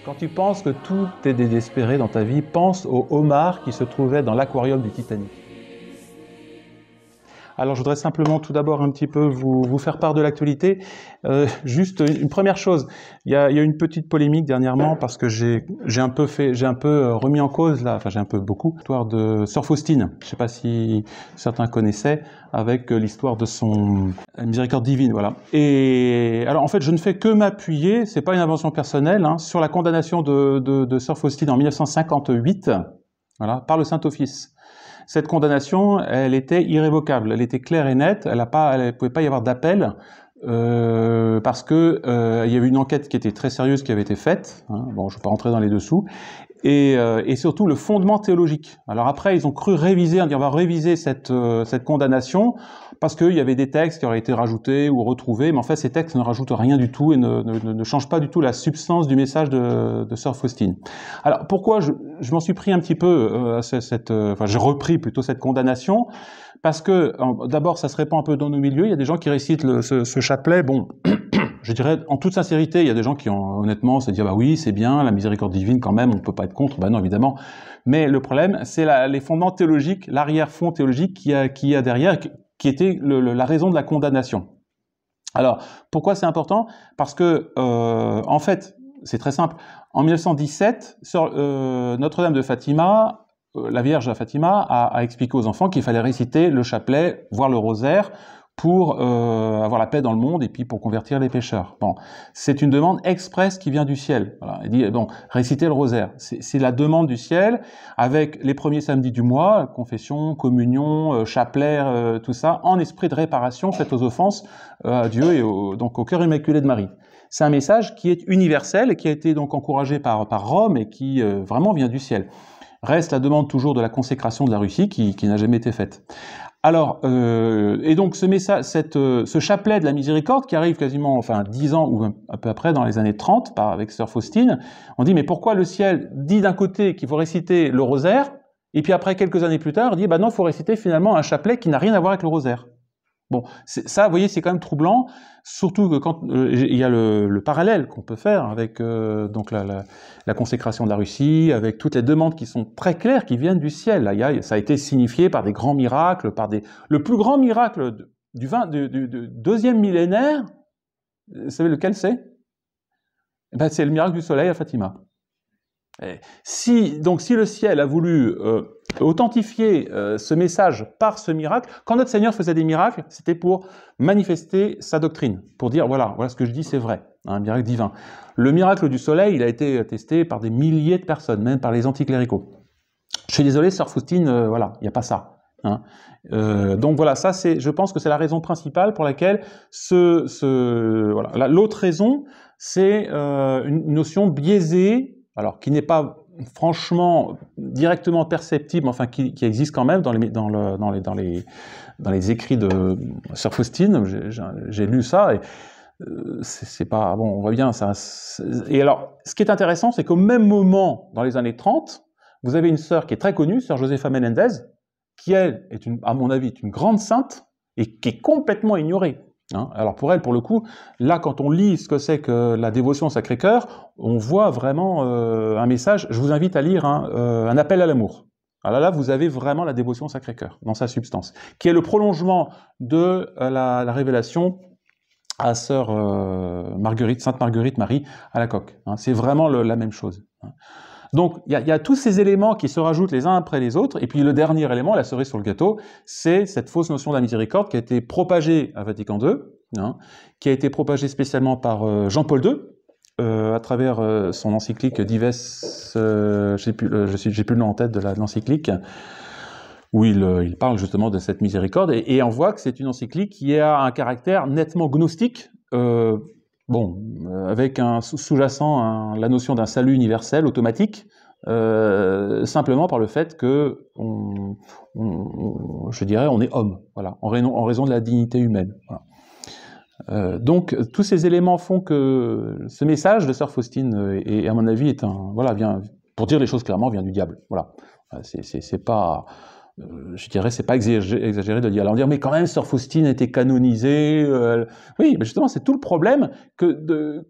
Quand tu penses que tout est désespéré dans ta vie, pense au homard qui se trouvait dans l'aquarium du Titanic. Alors je voudrais simplement tout d'abord un petit peu vous faire part de l'actualité. Juste une première chose, il y a une petite polémique dernièrement parce que j'ai un peu remis en cause là, enfin j'ai un peu beaucoup l'histoire de Sœur Faustine. Je ne sais pas si certains connaissaient avec l'histoire de son miséricorde divine, voilà. Et alors en fait je ne fais que m'appuyer, c'est pas une invention personnelle, hein, sur la condamnation de Sœur Faustine en 1958, voilà, par le Saint-Office. Cette condamnation, elle était irrévocable, elle était claire et nette, elle pouvait pas y avoir d'appel, parce que il y avait une enquête qui était très sérieuse qui avait été faite, hein, bon, je ne vais pas rentrer dans les dessous, et surtout le fondement théologique. Alors après, ils ont cru réviser, on va réviser cette condamnation, parce qu'il y avait des textes qui auraient été rajoutés ou retrouvés, mais en fait ces textes ne rajoutent rien du tout et ne changent pas du tout la substance du message de Sœur Faustine. Alors pourquoi je m'en suis pris un petit peu j'ai repris plutôt cette condamnation, parce que d'abord ça se répand un peu dans nos milieux, il y a des gens qui récitent ce chapelet, bon, je dirais en toute sincérité, il y a des gens qui ont honnêtement se disent bah oui c'est bien, la miséricorde divine quand même, on ne peut pas être contre, bah non évidemment, mais le problème c'est les fondements théologiques, l'arrière-fond théologique qui y a derrière, qui était la raison de la condamnation. Alors, pourquoi c'est important? Parce que, en fait, c'est très simple. En 1917, Notre-Dame de Fatima, la Vierge à Fatima, a expliqué aux enfants qu'il fallait réciter le chapelet, voire le rosaire, pour avoir la paix dans le monde et puis pour convertir les pécheurs. Bon, c'est une demande expresse qui vient du ciel. Voilà. Il dit donc réciter le rosaire, c'est la demande du ciel avec les premiers samedis du mois, confession, communion, chapelet, tout ça, en esprit de réparation faite aux offenses à Dieu et donc au cœur immaculé de Marie. C'est un message qui est universel et qui a été donc encouragé par Rome et qui vraiment vient du ciel. Reste la demande toujours de la consécration de la Russie qui n'a jamais été faite. Alors, et donc ce message, ce chapelet de la miséricorde qui arrive quasiment, 10 ans ou un peu après, dans les années 30, avec Sœur Faustine, on dit mais pourquoi le ciel dit d'un côté qu'il faut réciter le rosaire, et puis après quelques années plus tard, il dit bah non, il faut réciter finalement un chapelet qui n'a rien à voir avec le rosaire. Bon, ça, vous voyez, c'est quand même troublant, surtout que quand il y a le parallèle qu'on peut faire avec donc la consécration de la Russie, avec toutes les demandes qui sont très claires, qui viennent du ciel. Là, ça a été signifié par des grands miracles, le plus grand miracle du deuxième millénaire. Vous savez lequel c'est? Ben, c'est le miracle du soleil à Fatima. Si le ciel a voulu authentifier ce message par ce miracle, quand notre Seigneur faisait des miracles, c'était pour manifester sa doctrine, pour dire voilà ce que je dis c'est vrai, un miracle divin. Le miracle du soleil, il a été attesté par des milliers de personnes, même par les anticléricaux. Je suis désolé, Sœur Faustine, voilà, il n'y a pas ça. Hein. Donc voilà, ça je pense que c'est la raison principale pour laquelle voilà. L'autre raison, c'est une notion biaisée. Alors, qui n'est pas franchement directement perceptible, enfin qui existe quand même dans les écrits de Sœur Faustine. J'ai lu ça et c'est pas bon. On voit bien ça. Et alors, ce qui est intéressant, c'est qu'au même moment, dans les années 30, vous avez une sœur qui est très connue, Sœur Josefa Menendez, qui elle est à mon avis, une grande sainte et qui est complètement ignorée. Hein. Alors pour elle, pour le coup, là quand on lit ce que c'est que la dévotion au Sacré-Cœur, on voit vraiment un message, je vous invite à lire un appel à l'amour. Alors là, vous avez vraiment la dévotion au Sacré-Cœur, dans sa substance, qui est le prolongement de la révélation à Sœur Marguerite, Sainte Marguerite Marie à la Coque. Hein. C'est vraiment la même chose. Hein. Donc, il y a tous ces éléments qui se rajoutent les uns après les autres, et puis le dernier élément, la cerise sur le gâteau, c'est cette fausse notion de la miséricorde qui a été propagée à Vatican II, hein, qui a été propagée spécialement par Jean-Paul II, à travers son encyclique Dives, j'ai plus le nom en tête de l'encyclique, où il parle justement de cette miséricorde, et on voit que c'est une encyclique qui a un caractère nettement gnostique, avec un sous-jacent la notion d'un salut universel, automatique, simplement par le fait que je dirais, on est homme, voilà, en raison de la dignité humaine. Voilà. Donc, tous ces éléments font que ce message de Sœur Faustine, à mon avis, vient, pour dire les choses clairement, vient du diable. Voilà. C'est pas... je dirais, c'est pas exagéré de dire. Alors on dit, mais quand même, Sœur Faustine a été canonisée. Oui, mais justement, c'est tout le problème que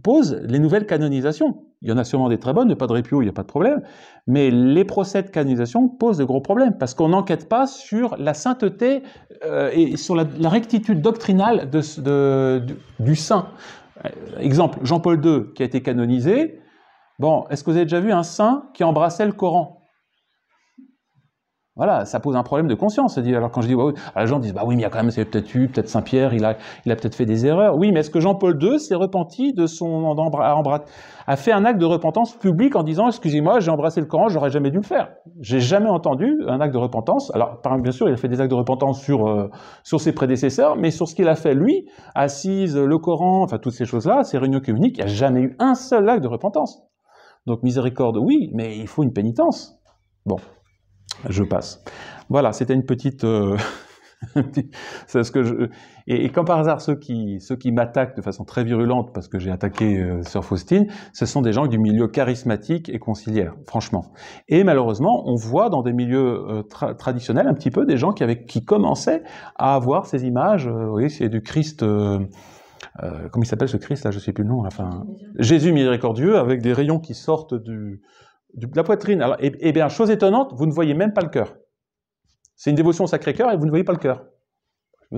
posent les nouvelles canonisations. Il y en a sûrement des très bonnes, de Padre Pio, il n'y a pas de problème, mais les procès de canonisation posent de gros problèmes, parce qu'on n'enquête pas sur la sainteté et sur la rectitude doctrinale du saint. Exemple, Jean-Paul II, qui a été canonisé. Bon, est-ce que vous avez déjà vu un saint qui embrassait le Coran? Voilà, ça pose un problème de conscience. Alors quand je dis, bah oui, les gens disent, bah oui, mais il y a quand même, c'est peut-être Saint-Pierre, il a peut-être fait des erreurs. Oui, mais est-ce que Jean-Paul II s'est repenti de a fait un acte de repentance public en disant, excusez-moi, j'ai embrassé le Coran, j'aurais jamais dû le faire. J'ai jamais entendu un acte de repentance. Alors, bien sûr, il a fait des actes de repentance sur ses prédécesseurs, mais sur ce qu'il a fait lui, assise, le Coran, enfin toutes ces choses-là, ces réunions communiques, il n'y a jamais eu un seul acte de repentance. Donc miséricorde, oui, mais il faut une pénitence. Bon. Je passe. Voilà, c'était une petite... c'est ce que et comme par hasard, ceux qui m'attaquent de façon très virulente parce que j'ai attaqué Sœur Faustine, ce sont des gens du milieu charismatique et conciliaire, franchement. Et malheureusement, on voit dans des milieux traditionnels un petit peu des gens qui commençaient à avoir ces images, vous voyez, c'est du Christ... comment il s'appelle ce Christ là, je ne sais plus le nom, enfin, Jésus miséricordieux, avec des rayons qui sortent de la poitrine. Alors, et bien, chose étonnante, vous ne voyez même pas le cœur. C'est une dévotion au Sacré-Cœur et vous ne voyez pas le cœur.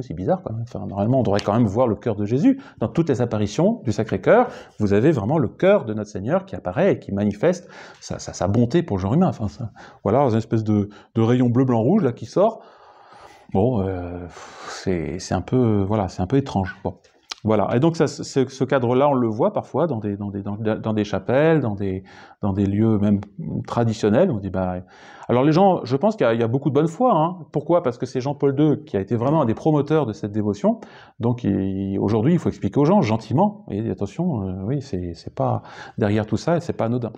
C'est bizarre quand même. Enfin, normalement, on devrait quand même voir le cœur de Jésus. Dans toutes les apparitions du Sacré-Cœur, vous avez vraiment le cœur de notre Seigneur qui apparaît et qui manifeste sa bonté pour le genre humain. Enfin, voilà, une espèce de rayon bleu, blanc, rouge là qui sort. Bon, c'est un peu, voilà, c'est un peu étrange. Bon. Voilà, et donc ce cadre-là, on le voit parfois dans des chapelles, dans des lieux même traditionnels. On dit, bah, alors les gens, je pense qu'il y a beaucoup de bonne foi. Hein. Pourquoi? Parce que c'est Jean-Paul II qui a été vraiment un des promoteurs de cette dévotion. Donc aujourd'hui, il faut expliquer aux gens gentiment. Et attention, oui, c'est pas derrière tout ça, et c'est pas anodin.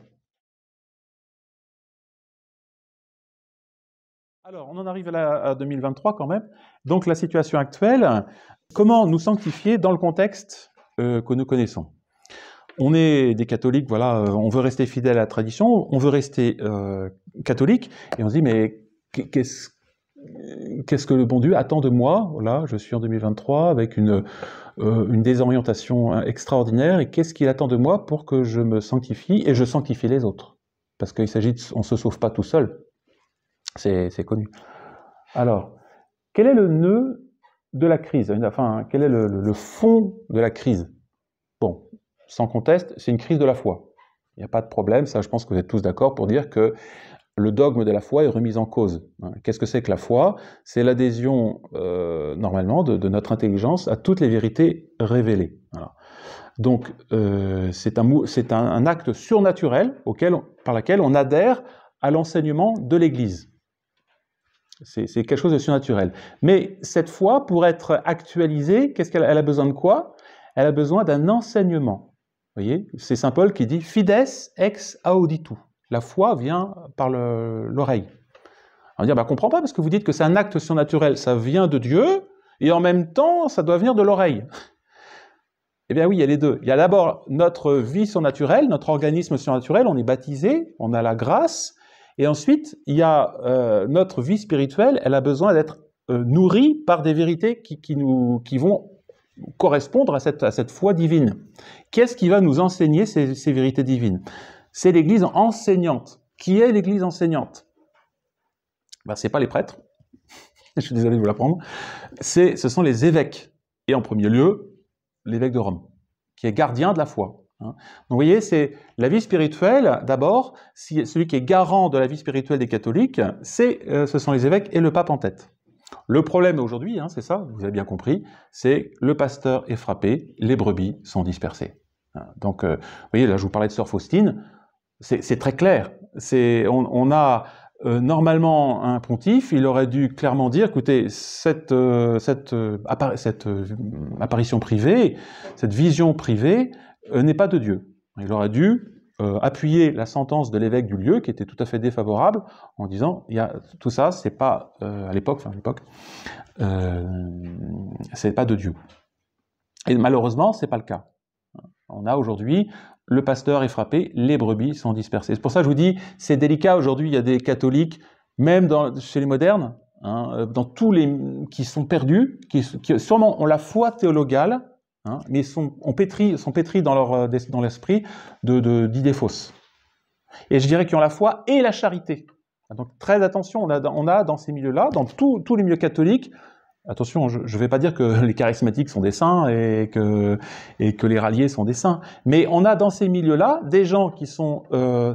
Alors, on en arrive à 2023 quand même. Donc la situation actuelle. Comment nous sanctifier dans le contexte que nous connaissons? On est des catholiques, voilà, on veut rester fidèle à la tradition, on veut rester catholique, et on se dit, mais qu'est-ce que le bon Dieu attend de moi? Voilà, je suis en 2023 avec une désorientation extraordinaire, et qu'est-ce qu'il attend de moi pour que je me sanctifie et je sanctifie les autres? Parce qu'il s'agit on ne se sauve pas tout seul, c'est connu. Alors, quel est le nœud de la crise? Enfin, quel est le fond de la crise? Bon, sans conteste, c'est une crise de la foi. Il n'y a pas de problème, ça je pense que vous êtes tous d'accord pour dire que le dogme de la foi est remis en cause. Qu'est-ce que c'est que la foi? C'est l'adhésion, normalement, de notre intelligence à toutes les vérités révélées. Voilà. Donc, c'est un acte surnaturel par lequel on adhère à l'enseignement de l'Église. C'est quelque chose de surnaturel. Mais cette foi, pour être actualisée, elle a besoin de quoi? Elle a besoin d'un enseignement. Vous voyez, c'est saint Paul qui dit « Fides ex auditu ». La foi vient par l'oreille. On va dire, bah, comprends pas, parce que vous dites que c'est un acte surnaturel, ça vient de Dieu, et en même temps, ça doit venir de l'oreille. Eh bien oui, il y a les deux. Il y a d'abord notre vie surnaturelle, notre organisme surnaturel, on est baptisé, on a la grâce, et ensuite, il y a notre vie spirituelle, elle a besoin d'être nourrie par des vérités qui vont correspondre à cette foi divine. Qu'est-ce qui va nous enseigner ces vérités divines? C'est l'Église enseignante. Qui est l'Église enseignante? Ben, ce n'est pas les prêtres, je suis désolé de vous l'apprendre, ce sont les évêques. Et en premier lieu, l'évêque de Rome, qui est gardien de la foi. Donc vous voyez, c'est la vie spirituelle, d'abord, celui qui est garant de la vie spirituelle des catholiques, ce sont les évêques et le pape en tête. Le problème aujourd'hui, c'est ça, vous avez bien compris, c'est le pasteur est frappé, les brebis sont dispersées. Donc, vous voyez, là je vous parlais de Sœur Faustine, c'est très clair. On a normalement un pontife, il aurait dû clairement dire, écoutez, cette apparition privée, cette vision privée, n'est pas de Dieu. Il aurait dû appuyer la sentence de l'évêque du lieu, qui était tout à fait défavorable, en disant, tout ça, c'est pas, à l'époque, c'est pas de Dieu. Et malheureusement, c'est pas le cas. On a aujourd'hui, le pasteur est frappé, les brebis sont dispersées. C'est pour ça que je vous dis, c'est délicat aujourd'hui, il y a des catholiques même chez les modernes, hein, dans tous les qui sont perdus, qui sûrement ont la foi théologale, hein, mais sont pétris dans l'esprit d'idées fausses. Et je dirais qu'ils ont la foi et la charité. Donc très attention, on a dans ces milieux-là, dans tous les milieux catholiques, attention, je ne vais pas dire que les charismatiques sont des saints et que les ralliés sont des saints, mais on a dans ces milieux-là des gens qui sont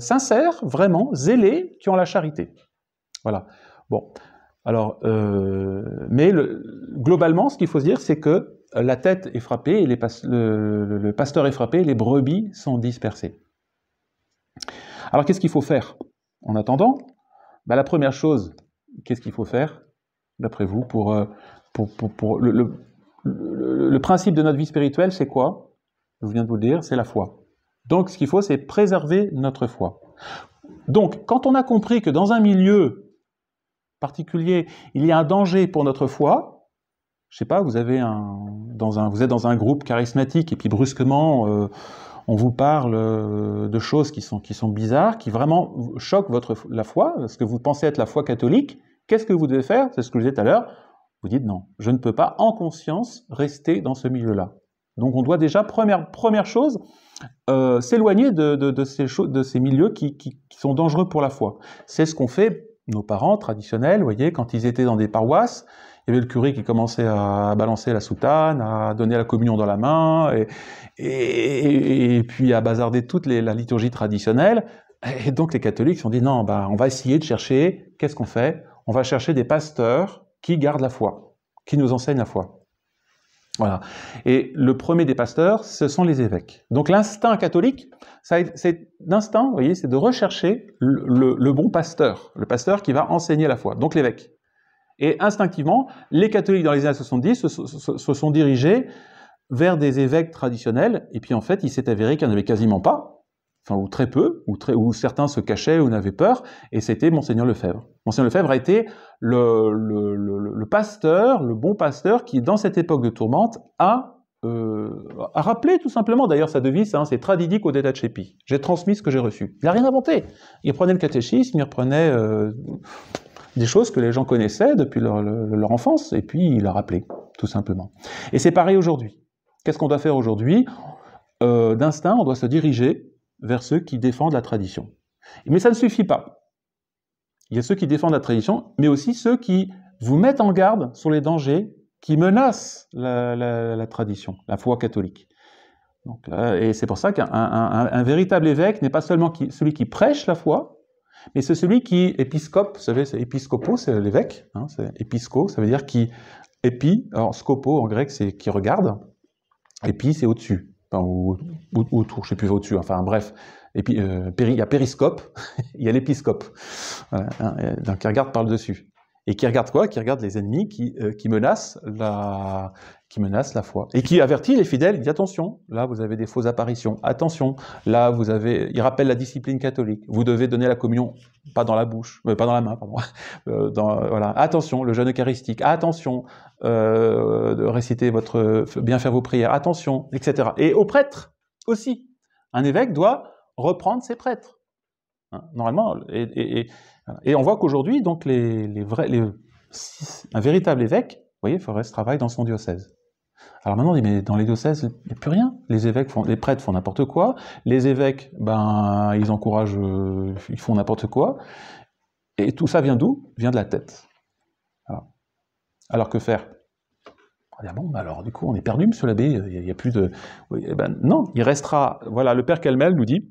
sincères, vraiment, zélés, qui ont la charité. Voilà. Bon. Alors, mais globalement, ce qu'il faut se dire, c'est que la tête est frappée, et le pasteur est frappé, les brebis sont dispersées. Alors, qu'est-ce qu'il faut faire en attendant? Ben, la première chose, qu'est-ce qu'il faut faire, d'après vous, pour le principe de notre vie spirituelle, c'est quoi? Je viens de vous le dire, c'est la foi. Donc, ce qu'il faut, c'est préserver notre foi. Donc, quand on a compris que dans un milieu particulier, il y a un danger pour notre foi, je sais pas, vous êtes dans un groupe charismatique et puis brusquement, on vous parle de choses qui sont bizarres, qui vraiment choquent la foi, ce que vous pensez être la foi catholique. Qu'est-ce que vous devez faire? C'est ce que je disais tout à l'heure. Vous dites non, je ne peux pas en conscience rester dans ce milieu-là. Donc on doit déjà, première chose, s'éloigner de ces milieux qui sont dangereux pour la foi. C'est ce qu'ont fait nos parents traditionnels, vous voyez, quand ils étaient dans des paroisses, il y avait le curé qui commençait à balancer la soutane, à donner la communion dans la main, et puis à bazarder toute la liturgie traditionnelle. Et donc les catholiques se sont dit non, on va essayer de chercher, qu'est-ce qu'on fait? On va chercher des pasteurs qui gardent la foi, qui nous enseignent la foi. Voilà. Et le premier des pasteurs, ce sont les évêques. Donc l'instinct catholique, c'est d'instinct, vous voyez, c'est de rechercher le bon pasteur, le pasteur qui va enseigner la foi, donc l'évêque. Et instinctivement, les catholiques dans les années 70 se sont dirigés vers des évêques traditionnels, et puis en fait, il s'est avéré qu'il n'y en avait quasiment pas, enfin, ou très peu, ou certains se cachaient ou n'avaient peur, et c'était Monseigneur Lefebvre. Monseigneur Lefebvre a été le pasteur, le bon pasteur, qui, dans cette époque de tourmente, a rappelé tout simplement, d'ailleurs sa devise, c'est Tradidic audenda cepi. J'ai transmis ce que j'ai reçu. Il n'a rien inventé. Il reprenait le catéchisme, il reprenait des choses que les gens connaissaient depuis leur enfance, et puis il a rappelé, tout simplement. Et c'est pareil aujourd'hui. Qu'est-ce qu'on doit faire aujourd'hui? D'instinct, on doit se diriger vers ceux qui défendent la tradition. Mais ça ne suffit pas. Il y a ceux qui défendent la tradition, mais aussi ceux qui vous mettent en garde sur les dangers qui menacent la tradition, la foi catholique. Donc, et c'est pour ça qu'un véritable évêque n'est pas seulement celui qui prêche la foi, mais c'est celui qui épiscope. Vous savez, épiscopo, c'est l'évêque, hein, c'est épisco, ça veut dire qui alors scopo en grec, c'est qui regarde, épi, c'est au-dessus. Enfin, ou autour, je ne sais plus au-dessus, enfin bref. Et puis, il y a périscope, il y a l'épiscope, voilà, hein, donc qui regarde par le dessus. Et qui regarde quoi? Qui regarde les ennemis qui menacent la foi. Et qui avertit les fidèles, il dit attention, là vous avez des fausses apparitions, attention, là il rappelle la discipline catholique, vous devez donner la communion, pas dans la bouche, pas dans la main, pardon, voilà, attention, le jeûne eucharistique, attention, de réciter bien faire vos prières, attention, etc. Et aux prêtres aussi. Un évêque doit reprendre ses prêtres. Hein, normalement, et on voit qu'aujourd'hui, donc, un véritable évêque, vous voyez, il ferait ce travail dans son diocèse. Alors maintenant, on dit, mais dans les diocèses, il n'y a plus rien. Les prêtres font n'importe quoi. Les évêques, ils encouragent, ils font n'importe quoi. Et tout ça vient d'où? Vient de la tête. Voilà. Alors que faire? On dit, bon, alors du coup, on est perdu, monsieur l'abbé, il n'y a plus de... Oui, non, il restera, voilà, le père Calmel nous dit,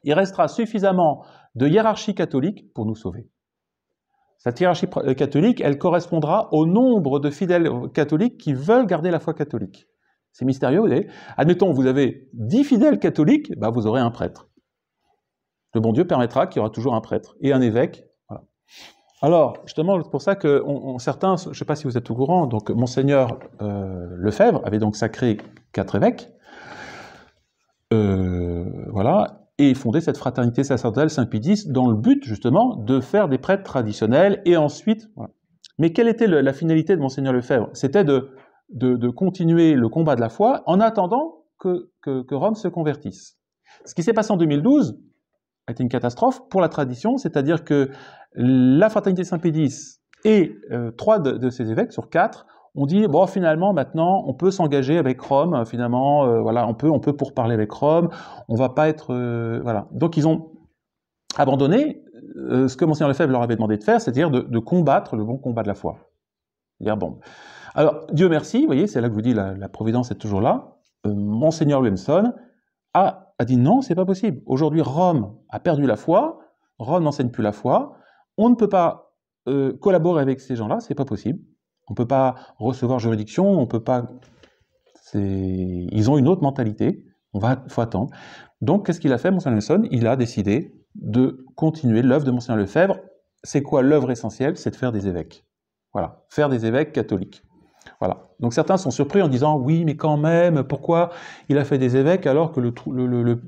il restera suffisamment de hiérarchie catholique pour nous sauver. Cette hiérarchie catholique, elle correspondra au nombre de fidèles catholiques qui veulent garder la foi catholique. C'est mystérieux, vous voyez. Admettons, vous avez 10 fidèles catholiques, vous aurez un prêtre. Le bon Dieu permettra qu'il y aura toujours un prêtre et un évêque. Voilà. Alors, justement, c'est pour ça que certains, je ne sais pas si vous êtes au courant, donc Monseigneur Lefebvre avait donc sacré 4 évêques. Voilà. Et fondé cette fraternité sacerdotale Saint-Pie X dans le but, justement, de faire des prêtres traditionnels, et ensuite... Voilà. Mais quelle était la finalité de Monseigneur Lefebvre? C'était de continuer le combat de la foi en attendant que Rome se convertisse. Ce qui s'est passé en 2012, a été une catastrophe pour la tradition, c'est-à-dire que la fraternité Saint-Pédis et 3 de ses évêques sur 4 ont dit bon finalement maintenant on peut s'engager avec Rome, finalement voilà on peut pourparler avec Rome, on va pas être voilà. Donc ils ont abandonné ce que Monseigneur Lefebvre leur avait demandé de faire, c'est-à-dire de combattre le bon combat de la foi. C'est-à-dire bon. Alors Dieu merci, vous voyez, c'est là que je vous dis la providence est toujours là. Monseigneur Williamson a dit non, c'est pas possible. Aujourd'hui Rome a perdu la foi, Rome n'enseigne plus la foi, on ne peut pas collaborer avec ces gens-là, c'est pas possible. On ne peut pas recevoir juridiction, on peut pas. Ils ont une autre mentalité. Faut attendre. Donc, qu'est-ce qu'il a fait, Monseigneur Wilson? Il a décidé de continuer l'œuvre de Monseigneur Lefebvre. C'est quoi l'œuvre essentielle? C'est de faire des évêques. Voilà, faire des évêques catholiques. Voilà. Donc certains sont surpris en disant oui, mais quand même, pourquoi il a fait des évêques alors que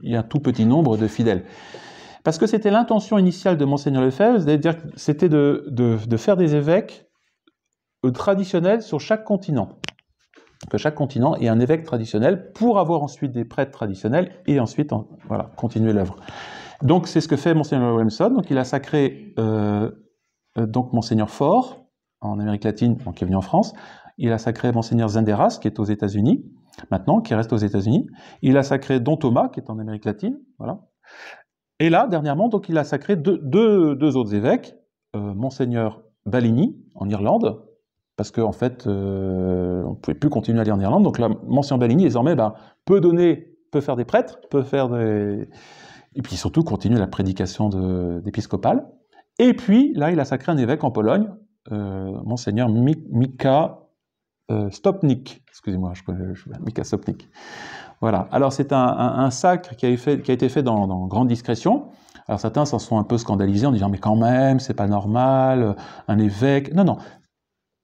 il y a un tout petit nombre de fidèles? Parce que c'était l'intention initiale de Monseigneur Lefebvre, c'est-à-dire que c'était de faire des évêques traditionnel sur chaque continent. Que chaque continent ait un évêque traditionnel pour avoir ensuite des prêtres traditionnels et ensuite voilà, continuer l'œuvre. Donc c'est ce que fait Monseigneur Williamson. Donc il a sacré donc Monseigneur Faure en Amérique latine, donc qui est venu en France. Il a sacré Monseigneur Zenderas qui est aux États-Unis maintenant, qui reste aux États-Unis. Il a sacré Don Thomas qui est en Amérique latine, voilà. Et là dernièrement donc il a sacré deux autres évêques, Monseigneur Balini en Irlande. Parce qu'en fait, on ne pouvait plus continuer à aller en Irlande. Donc là, Monseigneur Balini, désormais, peut faire des prêtres, peut faire des... Et puis surtout, continuer la prédication d'épiscopale. Et puis, là, il a sacré un évêque en Pologne, Monseigneur Mika Stopnik. Excusez-moi, Mika Stopnik. Voilà. Alors, c'est un sacre qui a été fait dans grande discrétion. Alors, certains s'en sont un peu scandalisés en disant « Mais quand même, c'est pas normal, un évêque... » Non, non.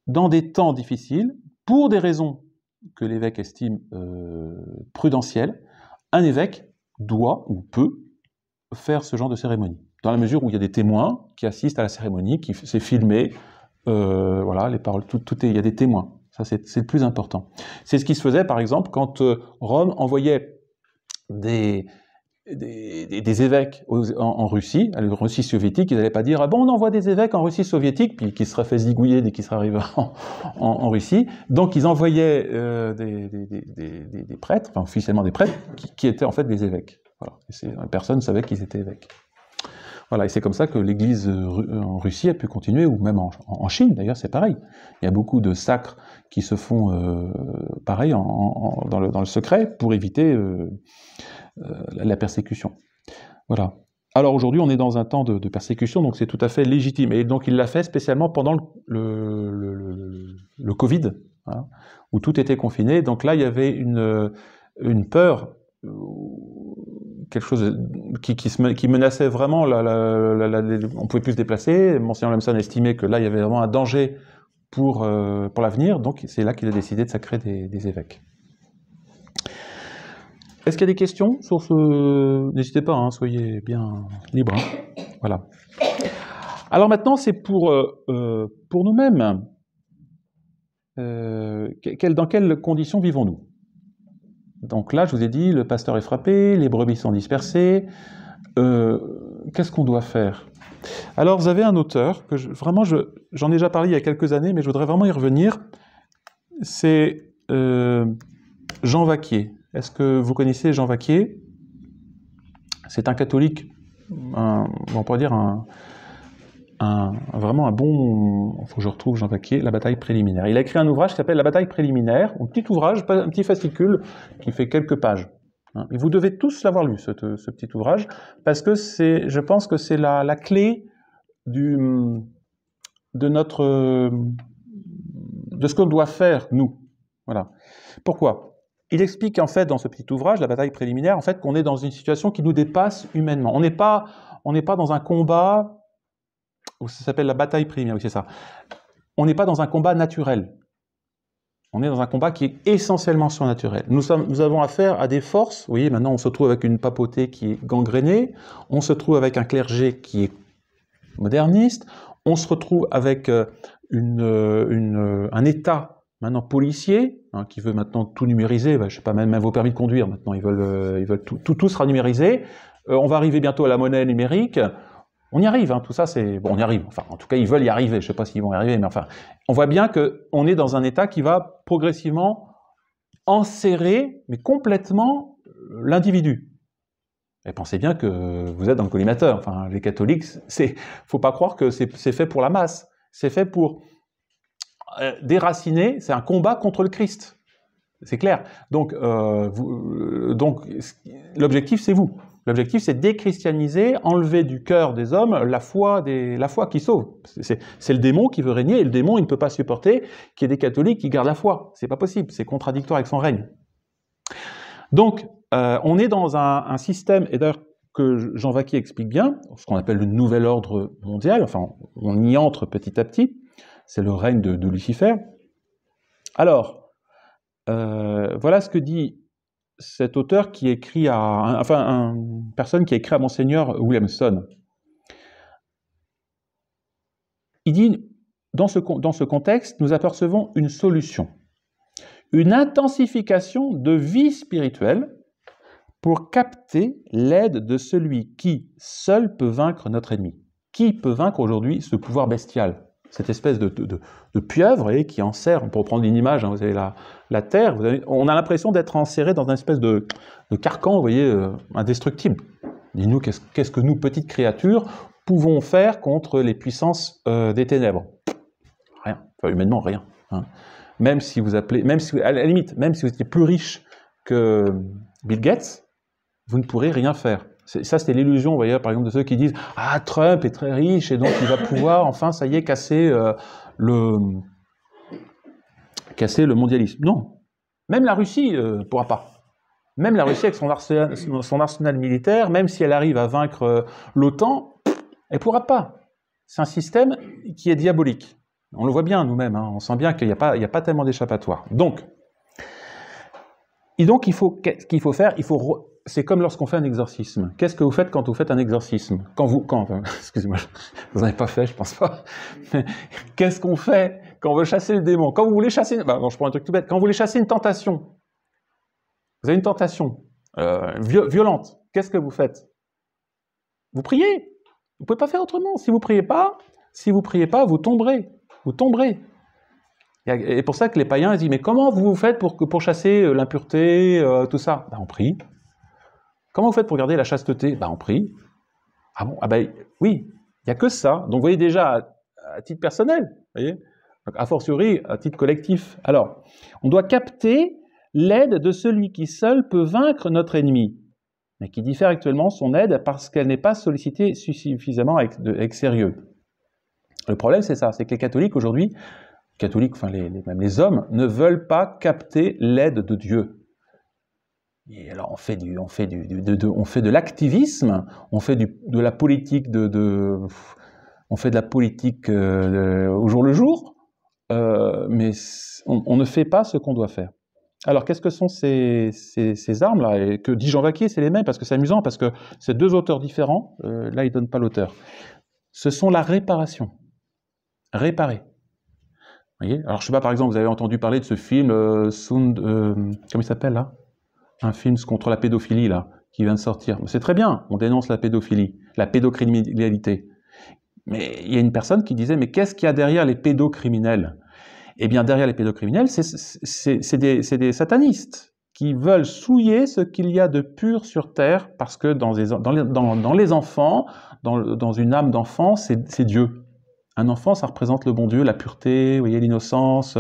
Dans des temps difficiles, pour des raisons que l'évêque estime prudentielles, un évêque doit ou peut faire ce genre de cérémonie. Dans la mesure où il y a des témoins qui assistent à la cérémonie, qui c'est filmé, voilà, les paroles, il y a des témoins. Ça, c'est le plus important. C'est ce qui se faisait, par exemple, quand Rome envoyait des évêques en Russie, à la Russie soviétique. Ils n'allaient pas dire « Ah bon, on envoie des évêques en Russie soviétique », puis qui seraient fait zigouiller dès qu'ils seraient arrivés en Russie. Donc ils envoyaient des prêtres, enfin officiellement des prêtres, qui étaient en fait des évêques. Voilà. Et personne ne savait qu'ils étaient évêques. Voilà, et c'est comme ça que l'Église en Russie a pu continuer, ou même en Chine, d'ailleurs, c'est pareil. Il y a beaucoup de sacres qui se font pareil dans le secret pour éviter la persécution. Voilà. Alors aujourd'hui, on est dans un temps de persécution, donc c'est tout à fait légitime. Et donc il l'a fait spécialement pendant le Covid, hein, où tout était confiné. Donc là, il y avait une peur, quelque chose qui menaçait vraiment, on ne pouvait plus se déplacer. Monseigneur Lemson estimait que là, il y avait vraiment un danger pour l'avenir, donc c'est là qu'il a décidé de sacrer des évêques. Est-ce qu'il y a des questions sur ce... N'hésitez pas, hein, soyez bien libres. Hein. Voilà. Alors maintenant, c'est pour nous-mêmes. Dans quelles conditions vivons-nous? Donc là, je vous ai dit, le pasteur est frappé, les brebis sont dispersées. Qu'est-ce qu'on doit faire? Alors, vous avez un auteur, que j'en ai déjà parlé il y a quelques années, mais je voudrais vraiment y revenir. C'est Jean Vacquier. Est-ce que vous connaissez Jean Vacquier? C'est un catholique, on pourrait dire vraiment un bon... Il faut que je retrouve Jean Vacquier, La bataille préliminaire. Il a écrit un ouvrage qui s'appelle La bataille préliminaire, un petit ouvrage, un petit fascicule qui fait quelques pages. Et vous devez tous l'avoir lu, ce petit ouvrage, parce que je pense que c'est la clé de ce qu'on doit faire, nous. Voilà. Pourquoi? Il explique en fait dans ce petit ouvrage, La bataille préliminaire, en fait qu'on est dans une situation qui nous dépasse humainement. On n'est pas dans un combat, ça s'appelle la bataille préliminaire, oui c'est ça. On n'est pas dans un combat naturel. On est dans un combat qui est essentiellement surnaturel. Nous avons affaire à des forces, vous voyez, maintenant on se trouve avec une papauté qui est gangrénée, on se trouve avec un clergé qui est moderniste, on se retrouve avec un État maintenant policier, hein, qui veut maintenant tout numériser, je sais pas, même vos permis de conduire maintenant, ils veulent tout sera numérisé, on va arriver bientôt à la monnaie numérique. On y arrive, hein, tout ça, c'est... Bon, on y arrive. Enfin, en tout cas, ils veulent y arriver. Je ne sais pas s'ils vont y arriver, mais enfin, on voit bien qu'on est dans un état qui va progressivement enserrer, mais complètement, l'individu. Et pensez bien que vous êtes dans le collimateur. Enfin, les catholiques, faut pas croire que c'est fait pour la masse. C'est fait pour déraciner. C'est un combat contre le Christ. C'est clair. Donc l'objectif, c'est vous. L'objectif, c'est déchristianiser, enlever du cœur des hommes la foi qui sauve. C'est le démon qui veut régner, et le démon, il ne peut pas supporter qu'il y ait des catholiques qui gardent la foi. C'est pas possible. C'est contradictoire avec son règne. Donc, on est dans un système, et d'ailleurs que Jean Vacquier explique bien, ce qu'on appelle le nouvel ordre mondial, enfin, on y entre petit à petit, c'est le règne de Lucifer. Alors, voilà ce que dit cet auteur qui écrit une personne qui a écrit à Monseigneur Williamson. Il dit, dans ce contexte, nous apercevons une solution, une intensification de vie spirituelle pour capter l'aide de celui qui seul peut vaincre notre ennemi. Qui peut vaincre aujourd'hui ce pouvoir bestial? Cette espèce de pieuvre, vous voyez, qui enserre, pour prendre une image, hein, vous avez la terre, on a l'impression d'être enserré dans une espèce de carcan, vous voyez, indestructible. Dis-nous, qu'est-ce que nous, petites créatures, pouvons faire contre les puissances des ténèbres? Rien. Enfin, humainement, rien. Hein. Même si vous appelez, à la limite, même si vous étiez plus riche que Bill Gates, vous ne pourrez rien faire. Ça, c'était l'illusion, vous voyez, par exemple, de ceux qui disent « Ah, Trump est très riche et donc il va pouvoir, enfin, ça y est, casser le mondialisme. » Non. Même la Russie ne pourra pas. Même la Russie, avec son arsenal militaire, même si elle arrive à vaincre l'OTAN, elle ne pourra pas. C'est un système qui est diabolique. On le voit bien nous-mêmes, hein, on sent bien qu'il n'y a pas tellement d'échappatoire. Donc, ce qu'il faut faire, c'est comme lorsqu'on fait un exorcisme. Qu'est-ce que vous faites quand vous faites un exorcisme? Excusez-moi, vous n'en avez pas fait, je pense pas. Mais qu'est-ce qu'on fait quand on veut chasser le démon? Quand vous voulez chasser... je prends un truc tout bête. Quand vous voulez chasser une tentation, vous avez une tentation violente, qu'est-ce que vous faites? Vous priez. Vous ne pouvez pas faire autrement. Si vous priez pas, vous tomberez. Vous tomberez. Et pour ça que les païens ils disent, mais comment vous faites pour chasser l'impureté, tout ça? On prie. Comment vous faites pour garder la chasteté? On prie. Ah bon? Oui, il n'y a que ça. Donc vous voyez déjà, à titre personnel, vous voyez? Donc, a fortiori, à titre collectif. Alors, on doit capter l'aide de celui qui seul peut vaincre notre ennemi, mais qui diffère actuellement son aide parce qu'elle n'est pas sollicitée suffisamment avec sérieux. Le problème, c'est ça, c'est que les catholiques aujourd'hui, même les hommes, ne veulent pas capter l'aide de Dieu. Et alors on fait de l'activisme, on fait de la politique on fait de la politique au jour le jour, mais on ne fait pas ce qu'on doit faire. Alors qu'est-ce que sont ces armes-là? Et que dit Jean Vacquier, c'est les mêmes, parce que c'est amusant, parce que c'est deux auteurs différents, là il ne donne pas l'auteur. Ce sont la réparation. Réparer. Vous voyez? Alors je ne sais pas, par exemple, vous avez entendu parler de ce film, comment il s'appelle là? Un film contre la pédophilie, là, qui vient de sortir. C'est très bien, on dénonce la pédophilie, la pédocriminalité. Mais il y a une personne qui disait, mais qu'est-ce qu'il y a derrière les pédocriminels? Eh bien, derrière les pédocriminels, c'est des satanistes qui veulent souiller ce qu'il y a de pur sur Terre, parce que dans les enfants, dans une âme d'enfant, c'est Dieu. Un enfant, ça représente le bon Dieu, la pureté, vous voyez, l'innocence,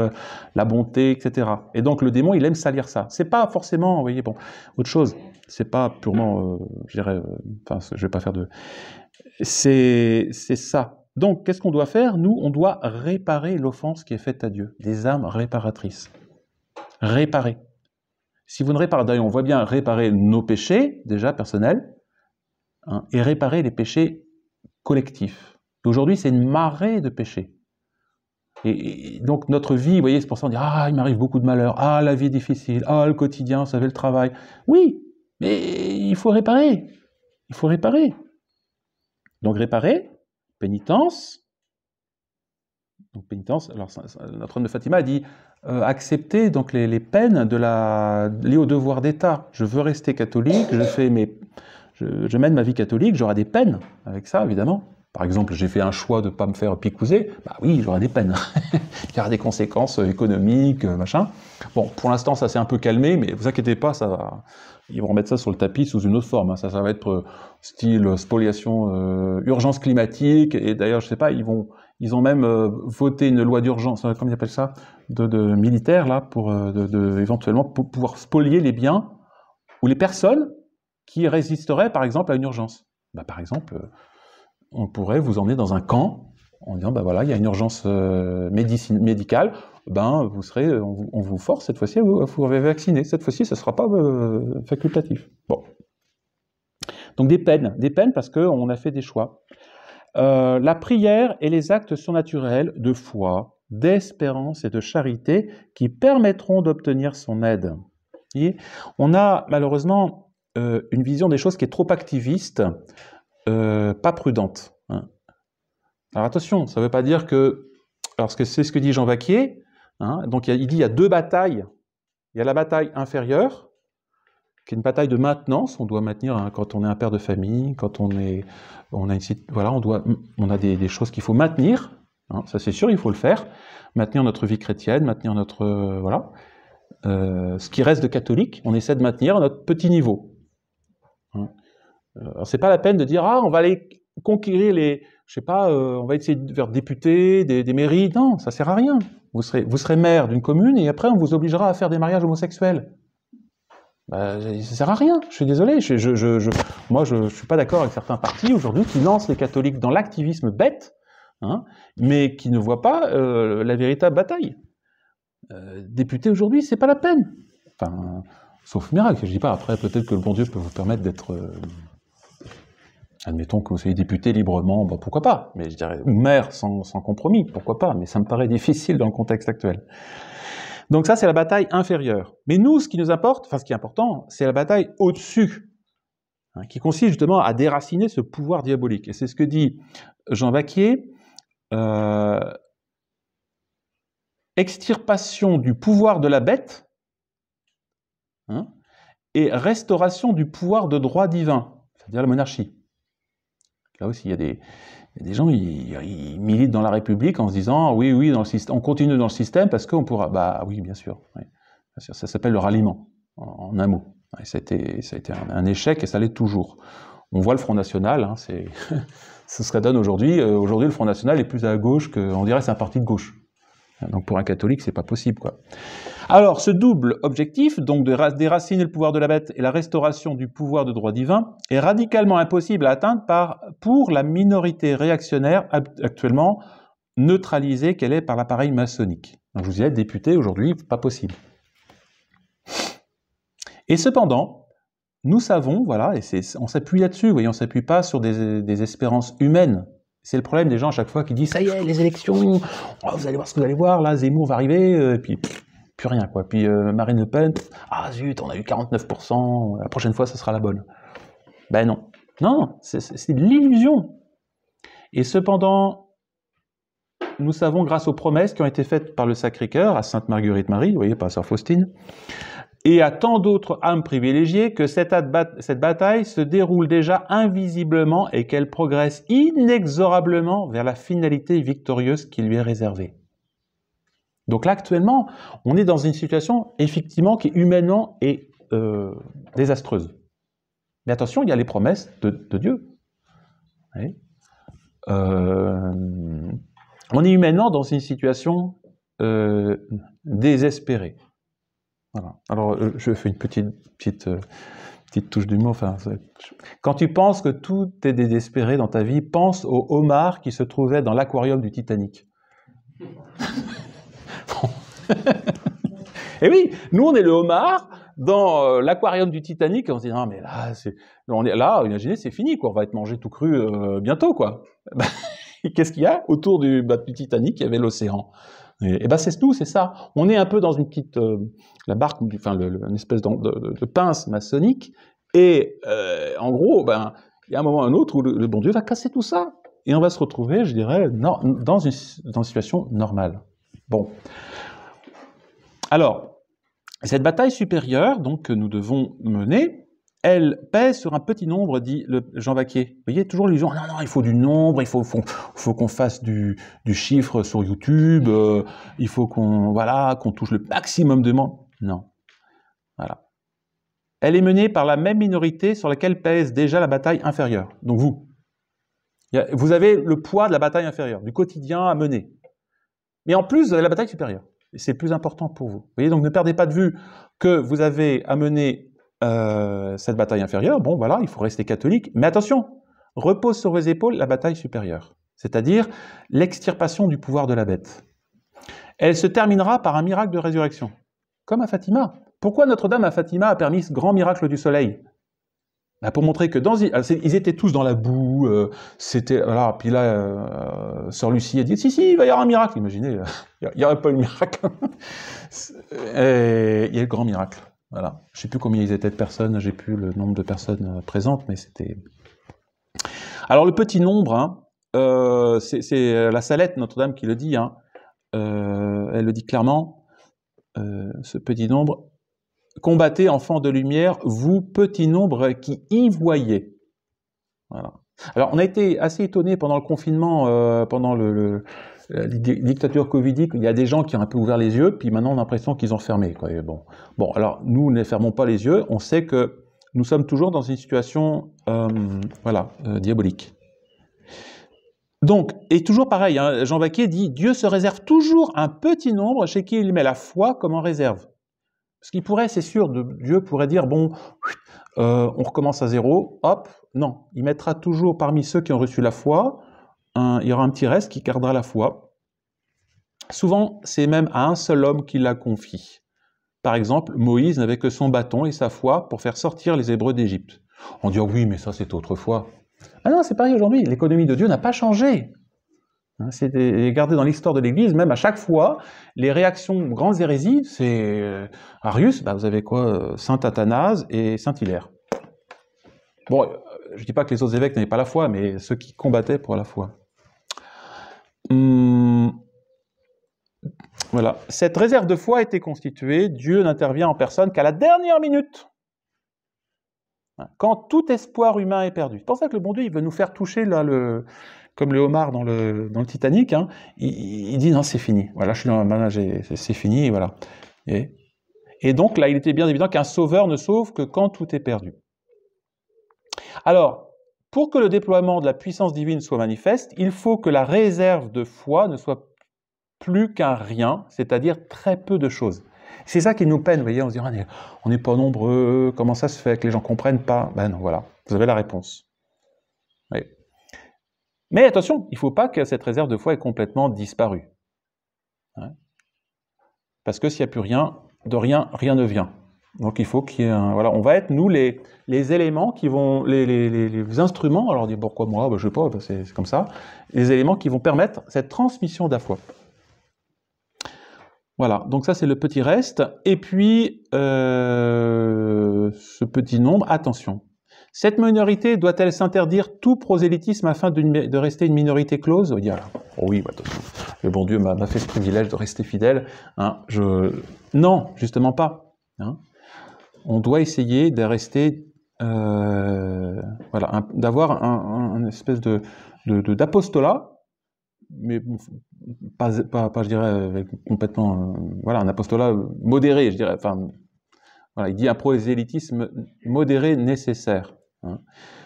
la bonté, etc. Et donc le démon, il aime salir ça. C'est pas forcément, vous voyez, bon, autre chose. C'est pas purement, je dirais, je vais pas faire de... C'est ça. Donc, qu'est-ce qu'on doit faire? Nous, on doit réparer l'offense qui est faite à Dieu. Des âmes réparatrices. Réparer. Si vous ne réparez pas, on voit bien réparer nos péchés, déjà personnels, hein, et réparer les péchés collectifs. Aujourd'hui, c'est une marée de péchés. Et donc, notre vie, vous voyez, c'est pour ça qu'on dit « Ah, il m'arrive beaucoup de malheurs. Ah, la vie est difficile. Ah, le quotidien, vous savez, le travail. » Oui, mais il faut réparer. Il faut réparer. Donc, réparer, pénitence. Donc, pénitence, alors Notre-Dame de Fatima a dit accepter donc, les peines liées au devoir d'État. Je veux rester catholique, je mène ma vie catholique, j'aurai des peines avec ça, évidemment. Par exemple, j'ai fait un choix de ne pas me faire picouser, bah oui, j'aurai des peines. Il y aura des conséquences économiques, machin. Bon, pour l'instant, ça s'est un peu calmé, mais vous inquiétez pas, ça va... Ils vont remettre ça sur le tapis sous une autre forme. Hein. Ça va être style spoliation, urgence climatique. Et d'ailleurs, je sais pas, ils ont même voté une loi d'urgence, comment ils appellent ça, de militaire là, pour éventuellement pour pouvoir spolier les biens ou les personnes qui résisteraient, par exemple, à une urgence. Bah, par exemple, on pourrait vous emmener dans un camp en disant, bah voilà, il y a une urgence médicale. Ben, on vous force cette fois-ci à vous vacciner. Cette fois-ci, ça ne sera pas facultatif. Bon. Donc des peines parce qu'on a fait des choix. La prière et les actes surnaturels de foi, d'espérance et de charité qui permettront d'obtenir son aide. Et on a malheureusement une vision des choses qui est trop activiste, pas prudente. Hein. Alors attention, ça ne veut pas dire que... Alors c'est ce que dit Jean Vacquier. Hein, donc il dit il y a deux batailles. Il y a la bataille inférieure, qui est une bataille de maintenance. On doit maintenir hein, quand on est un père de famille, quand on a des choses qu'il faut maintenir. Hein, ça c'est sûr, il faut le faire. Maintenir notre vie chrétienne, maintenir notre ce qui reste de catholique, on essaie de maintenir à notre petit niveau. Hein. Alors c'est pas la peine de dire on va aller conquérir on va essayer de faire députés, des mairies. Non, ça sert à rien. Vous serez maire d'une commune et après on vous obligera à faire des mariages homosexuels. Bah, ça sert à rien. Je suis désolé. Moi, je suis pas d'accord avec certains partis aujourd'hui qui lancent les catholiques dans l'activisme bête, hein, mais qui ne voient pas la véritable bataille. Député aujourd'hui, c'est pas la peine. Enfin, sauf miracle. Je dis pas. Après, peut-être que le bon Dieu peut vous permettre d'être admettons que vous soyez député librement, bon, pourquoi pas, mais je dirais, ou maire sans compromis, pourquoi pas, mais ça me paraît difficile dans le contexte actuel. Donc ça, c'est la bataille inférieure. Mais nous, ce qui nous importe, enfin ce qui est important, c'est la bataille au-dessus, hein, qui consiste justement à déraciner ce pouvoir diabolique. Et c'est ce que dit Jean Vacquier, extirpation du pouvoir de la bête, hein, et restauration du pouvoir de droit divin, c'est-à-dire la monarchie. Là aussi, il y a des gens, ils militent dans la République en se disant oui, dans le système, on continue dans le système parce qu'on pourra. Bah oui, bien sûr. Oui. Ça s'appelle le ralliement, en un mot. Et ça a été un échec et ça l'est toujours. On voit le Front National, hein, c'est ce que ça donne aujourd'hui. Aujourd'hui, le Front National est plus à gauche on dirait que c'est un parti de gauche. Donc pour un catholique, c'est pas possible, quoi. Alors, ce double objectif, donc de déraciner le pouvoir de la bête et la restauration du pouvoir de droit divin, est radicalement impossible à atteindre pour la minorité réactionnaire actuellement neutralisée qu'elle est par l'appareil maçonnique. Donc je vous disais, député aujourd'hui, pas possible. Et cependant, nous savons, voilà, et on s'appuie là-dessus, vous voyez, on s'appuie pas sur des espérances humaines. C'est le problème des gens à chaque fois qui disent « ça y est, les élections, vous allez voir ce que vous allez voir, là, Zemmour va arriver, et puis plus rien, quoi. Puis Marine Le Pen, zut, on a eu 49%, la prochaine fois, ce sera la bonne. » Ben non. Non, c'est de l'illusion. Et cependant, nous savons, grâce aux promesses qui ont été faites par le Sacré-Cœur à Sainte Marguerite Marie, vous voyez, pas à Sœur Faustine, et à tant d'autres âmes privilégiées que cette bataille se déroule déjà invisiblement et qu'elle progresse inexorablement vers la finalité victorieuse qui lui est réservée. Donc là, actuellement, on est dans une situation, effectivement, qui humainement est désastreuse. Mais attention, il y a les promesses de Dieu. Oui. On est humainement dans une situation désespérée. Voilà. Alors, je fais une petite touche d'humour. Enfin, quand tu penses que tout est désespéré dans ta vie, pense au homard qui se trouvait dans l'aquarium du Titanic. Et oui, nous, on est le homard dans l'aquarium du Titanic, et on se dit, non, mais là, imaginez, c'est fini, quoi. On va être mangé tout cru bientôt, quoi. Qu'est-ce qu'il y a autour du Titanic? Il y avait l'océan. Et ben c'est tout, c'est ça. On est un peu dans une petite la barque, enfin une espèce de pince maçonnique. Et en gros, ben il y a un moment ou un autre où le bon Dieu va casser tout ça, et on va se retrouver, je dirais, dans une situation normale. Bon. Alors, cette bataille supérieure, donc que nous devons mener, elle pèse sur un petit nombre, dit Jean Vaquier. Vous voyez, toujours l'illusion, non, non, il faut du nombre, il faut qu'on fasse du chiffre sur YouTube, il faut qu'on touche le maximum de membres. Non. Voilà. Elle est menée par la même minorité sur laquelle pèse déjà la bataille inférieure. Donc vous avez le poids de la bataille inférieure, du quotidien à mener. Mais en plus, vous avez la bataille supérieure. C'est le plus important pour vous. Vous voyez, donc ne perdez pas de vue que vous avez à mener cette bataille inférieure. Bon, voilà, il faut rester catholique. Mais attention, repose sur vos épaules la bataille supérieure, c'est-à-dire l'extirpation du pouvoir de la bête. Elle se terminera par un miracle de résurrection, comme à Fatima. Pourquoi Notre-Dame à Fatima a permis ce grand miracle du soleil? Pour montrer que ils étaient tous dans la boue, voilà, puis là, Sœur Lucie a dit, si, il va y avoir un miracle. Imaginez, il n'y aurait pas eu de miracle. Et il y a eu le grand miracle. Voilà. Je ne sais plus combien ils étaient de personnes, j'ai plus le nombre de personnes présentes, mais c'était... Alors le petit nombre, hein, c'est la Salette Notre-Dame qui le dit, hein, elle le dit clairement, ce petit nombre... Combattez, enfants de lumière, vous, petit nombre qui y voyez. Voilà. Alors, on a été assez étonnés pendant le confinement, pendant la dictature covidique, il y a des gens qui ont un peu ouvert les yeux, puis maintenant on a l'impression qu'ils ont fermé, quoi. Et bon, alors nous ne fermons pas les yeux, on sait que nous sommes toujours dans une situation diabolique. Donc, et toujours pareil, hein, Jean Vaquier dit « Dieu se réserve toujours un petit nombre chez qui il met la foi comme en réserve ». Ce qui pourrait, c'est sûr, Dieu pourrait dire, bon, on recommence à zéro, hop, non, il mettra toujours parmi ceux qui ont reçu la foi, il y aura un petit reste qui gardera la foi. Souvent, c'est même à un seul homme qui la confie. Par exemple, Moïse n'avait que son bâton et sa foi pour faire sortir les Hébreux d'Égypte. On dit, oh oui, mais ça c'est autrefois. Ah non, c'est pareil aujourd'hui, l'économie de Dieu n'a pas changé. C'est gardé dans l'histoire de l'Église, même à chaque fois, les réactions aux grandes hérésies, c'est Arius, vous avez quoi, Saint Athanase et Saint Hilaire. Bon, je ne dis pas que les autres évêques n'avaient pas la foi, mais ceux qui combattaient pour la foi. Voilà. Cette réserve de foi a été constituée, Dieu n'intervient en personne qu'à la dernière minute, quand tout espoir humain est perdu. C'est pour ça que le bon Dieu, il veut nous faire toucher là, comme le homard dans le Titanic, hein, il dit non, c'est fini. Voilà, je suis dans ma c'est fini, voilà. Et donc là, il était bien évident qu'un sauveur ne sauve que quand tout est perdu. Alors, pour que le déploiement de la puissance divine soit manifeste, il faut que la réserve de foi ne soit plus qu'un rien, c'est-à-dire très peu de choses. C'est ça qui nous peine, vous voyez, on se dit, on n'est pas nombreux, comment ça se fait que les gens ne comprennent pas? Ben non, voilà, vous avez la réponse. Oui. Mais attention, il ne faut pas que cette réserve de foi ait complètement disparu. Hein? Parce que s'il n'y a plus rien, de rien, rien ne vient. Donc il faut qu'il y ait un... Voilà, on va être, nous, les éléments qui vont... Les instruments, alors on dit, pourquoi moi? Je ne sais pas, c'est comme ça. Les éléments qui vont permettre cette transmission de la foi. Voilà, donc ça c'est le petit reste. Et puis, ce petit nombre, attention. Cette minorité doit-elle s'interdire tout prosélytisme afin de rester une minorité close? Oh oui, attention. Le bon Dieu m'a fait ce privilège de rester fidèle. Hein, non, justement pas. Hein. On doit essayer de rester, d'avoir un espèce d'apostolat, mais pas, je dirais, complètement, un apostolat modéré, je dirais. Enfin, voilà, il dit un prosélytisme modéré nécessaire. Hein.